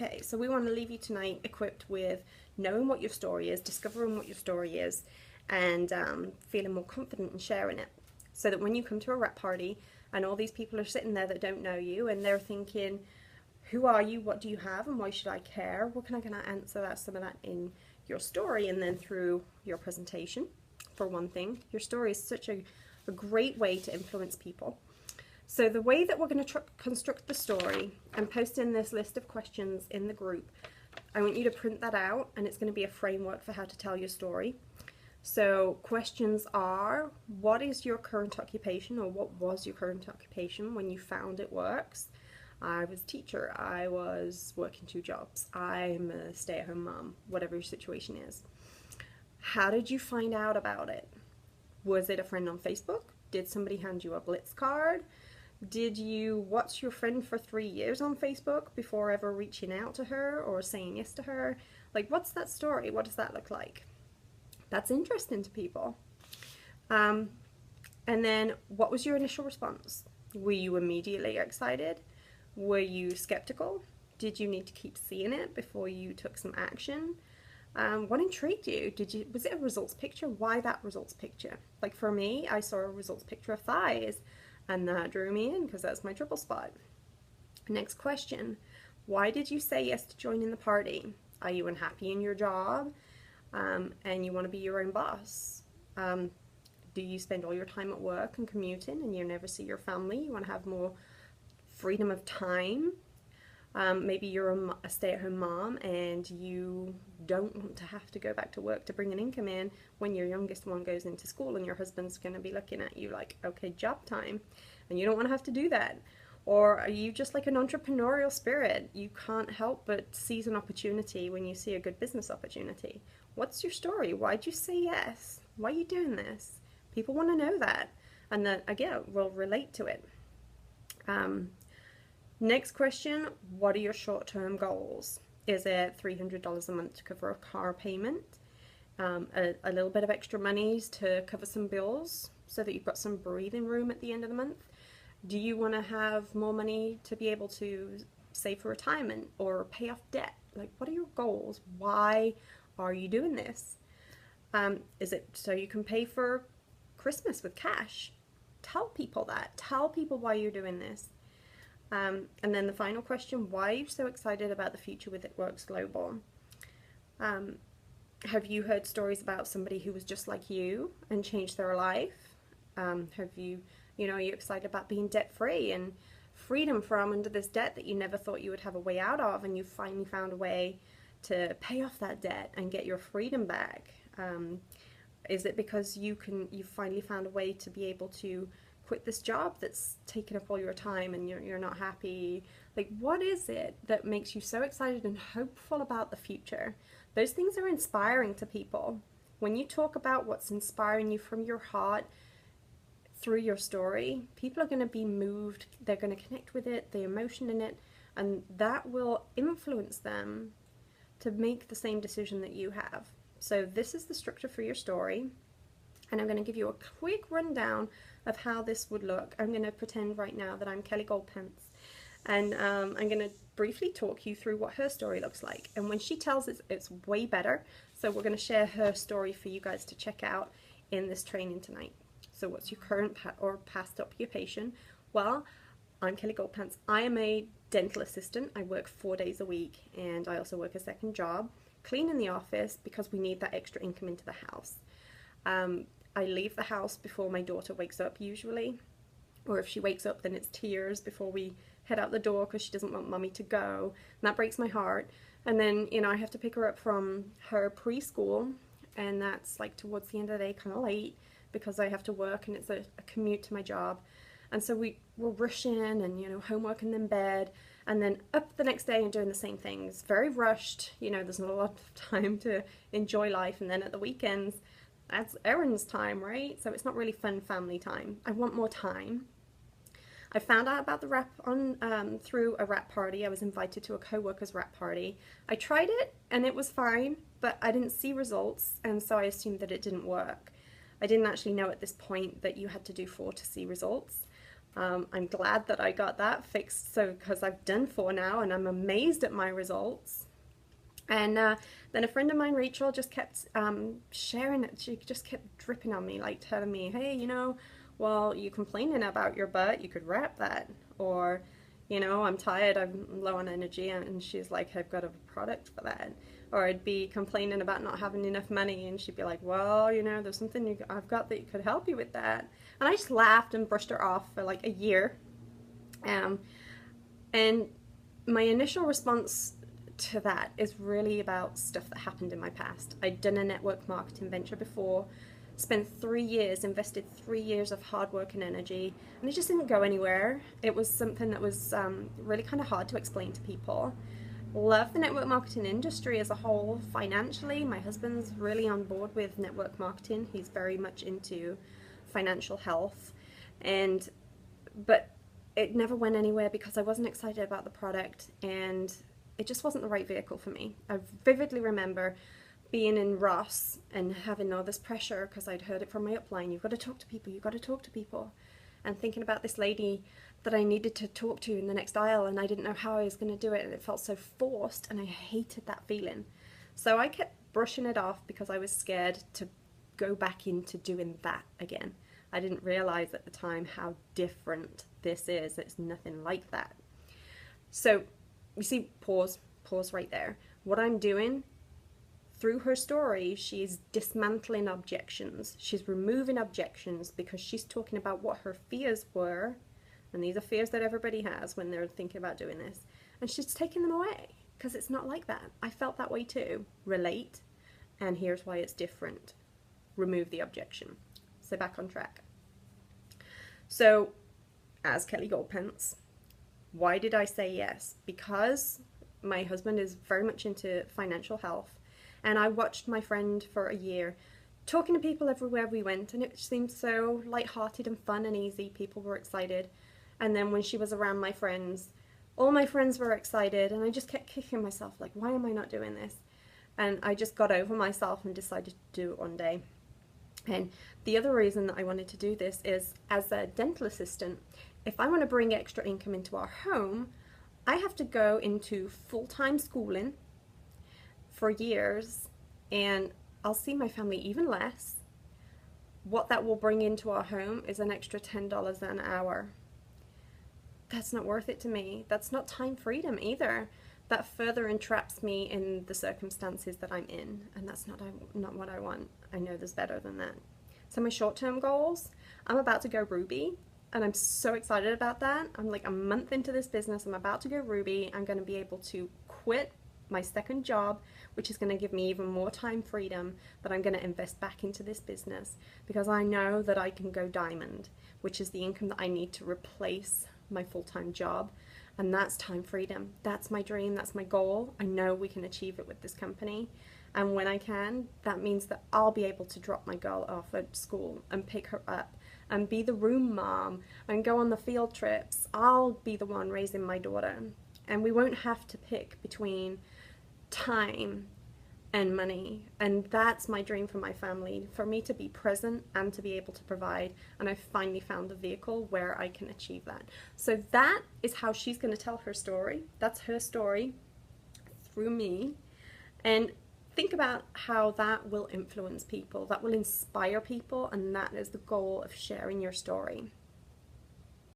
Okay, so we want to leave you tonight equipped with knowing what your story is, discovering what your story is, and feeling more confident in sharing it. So that when you come to a rep party and all these people are sitting there that don't know you and they're thinking, who are you, what do you have, and why should I care? Well, can I answer some of that in your story and then through your presentation, for one thing. Your story is such a great way to influence people. So the way that we're going to construct the story and post in this list of questions in the group, I want you to print that out, and it's going to be a framework for how to tell your story. So questions are, what is your current occupation, or what was your current occupation when you found it works? I was a teacher, I was working 2 jobs, I'm a stay-at-home mom, whatever your situation is. How did you find out about it? Was it a friend on Facebook? Did somebody hand you a Blitz card? Did you watch your friend for 3 years on Facebook before ever reaching out to her or saying yes to her? Like, what's that story? What does that look like? That's interesting to people. And then, what was your initial response? Were you immediately excited? Were you skeptical? Did you need to keep seeing it before you took some action? What intrigued you? Was it a results picture? Why that results picture? Like for me, I saw a results picture of thighs, and that drew me in because that's my triple spot. Next question. Why did you say yes to joining the party? Are you unhappy in your job and you want to be your own boss? Do you spend all your time at work and commuting and you never see your family? You want to have more freedom of time? Maybe you're a stay-at-home mom and you don't want to have to go back to work to bring an income in when your youngest one goes into school, and your husband's going to be looking at you like, okay, job time, and you don't want to have to do that. Or are you just like an entrepreneurial spirit? You can't help but seize an opportunity when you see a good business opportunity. What's your story? Why'd you say yes? Why are you doing this? People want to know that, and that, again, will relate to it. Next question, what are your short-term goals? Is it $300 a month to cover a car payment? A little bit of extra money to cover some bills so that you've got some breathing room at the end of the month? Do you want to have more money to be able to save for retirement or pay off debt? Like, what are your goals? Why are you doing this? Is it so you can pay for Christmas with cash? Tell people that. Tell people why you're doing this. And then the final question, why are you so excited about the future with It Works Global? Have you heard stories about somebody who was just like you and changed their life? Are you excited about being debt-free and freedom from under this debt that you never thought you would have a way out of, and you finally found a way to pay off that debt and get your freedom back? Is it because you finally found a way to be able to quit this job that's taken up all your time and you're not happy? Like, what is it that makes you so excited and hopeful about the future? Those things are inspiring to people. When you talk about what's inspiring you from your heart through your story, people are going to be moved, they're going to connect with it, the emotion in it, and that will influence them to make the same decision that you have. So this is the structure for your story, and I'm going to give you a quick rundown of how this would look. I'm going to pretend right now that I'm Kelly Goldpants, and I'm going to briefly talk you through what her story looks like. And when she tells it, it's way better. So we're going to share her story for you guys to check out in this training tonight. So what's your current or past occupation? Well, I'm Kelly Goldpants. I am a dental assistant. I work 4 days a week, and I also work a second job, cleaning the office because we need that extra income into the house. I leave the house before my daughter wakes up usually, or if she wakes up then it's tears before we head out the door because she doesn't want mommy to go, and that breaks my heart. And then, I have to pick her up from her preschool, and that's like towards the end of the day, kind of late, because I have to work and it's a commute to my job. And so we're rushing and, homework and then bed, and then up the next day and doing the same things. Very rushed, there's not a lot of time to enjoy life. And then at the weekends, that's errands time, right? So it's not really fun family time. I want more time. I found out about the rap through a rap party. I was invited to a co-worker's rap party. I tried it and it was fine, but I didn't see results, and so I assumed that it didn't work. I didn't actually know at this point that you had to do 4 to see results. I'm glad that I got that fixed, so because I've done 4 now and I'm amazed at my results. And then a friend of mine, Rachel, just kept sharing it. She just kept dripping on me, like telling me, hey, well, you're complaining about your butt, you could wrap that. Or, I'm tired, I'm low on energy. And she's like, I've got a product for that. Or I'd be complaining about not having enough money, and she'd be like, well, there's something I've got that could help you with that. And I just laughed and brushed her off for like a year. And my initial response to that is really about stuff that happened in my past. I'd done a network marketing venture before, spent 3 years, invested 3 years of hard work and energy, and it just didn't go anywhere. It was something that was really kind of hard to explain to people. Love the network marketing industry as a whole financially. My husband's really on board with network marketing. He's very much into financial health, but it never went anywhere because I wasn't excited about the product, and it just wasn't the right vehicle for me. I vividly remember being in Ross and having all this pressure because I'd heard it from my upline. You've got to talk to people, you've got to talk to people. And thinking about this lady that I needed to talk to in the next aisle, and I didn't know how I was going to do it, and it felt so forced, and I hated that feeling. So I kept brushing it off because I was scared to go back into doing that again. I didn't realize at the time how different this is. It's nothing like that. So you see, pause right there. What I'm doing through her story, she's dismantling objections. She's removing objections because she's talking about what her fears were. And these are fears that everybody has when they're thinking about doing this. And she's taking them away because it's not like that. I felt that way too. Relate. And here's why it's different. Remove the objection. So back on track. So as Kelly Goldpants, why did I say yes? Because my husband is very much into financial health, and I watched my friend for a year talking to people everywhere we went, and it seemed so lighthearted and fun and easy. People were excited. And then when she was around my friends, all my friends were excited, and I just kept kicking myself like, why am I not doing this? And I just got over myself and decided to do it one day. And the other reason that I wanted to do this is, as a dental assistant, if I want to bring extra income into our home, I have to go into full-time schooling for years, and I'll see my family even less. What that will bring into our home is an extra $10 an hour. That's not worth it to me. That's not time freedom either. That further entraps me in the circumstances that I'm in, and that's not what I want. I know there's better than that. So my short-term goals, I'm about to go Ruby, and I'm so excited about that. I'm like a month into this business. I'm about to go Ruby. I'm going to be able to quit my second job, which is going to give me even more time freedom that I'm going to invest back into this business, because I know that I can go diamond, which is the income that I need to replace my full-time job. And that's time freedom. That's my dream. That's my goal. I know we can achieve it with this company. And when I can, that means that I'll be able to drop my girl off at school and pick her up and be the room mom and go on the field trips. I'll be the one raising my daughter. And we won't have to pick between time and money. And that's my dream for my family, for me to be present and to be able to provide. And I finally found the vehicle where I can achieve that. So that is how she's going to tell her story. That's her story through me. And think about how that will influence people, that will inspire people, and that is the goal of sharing your story.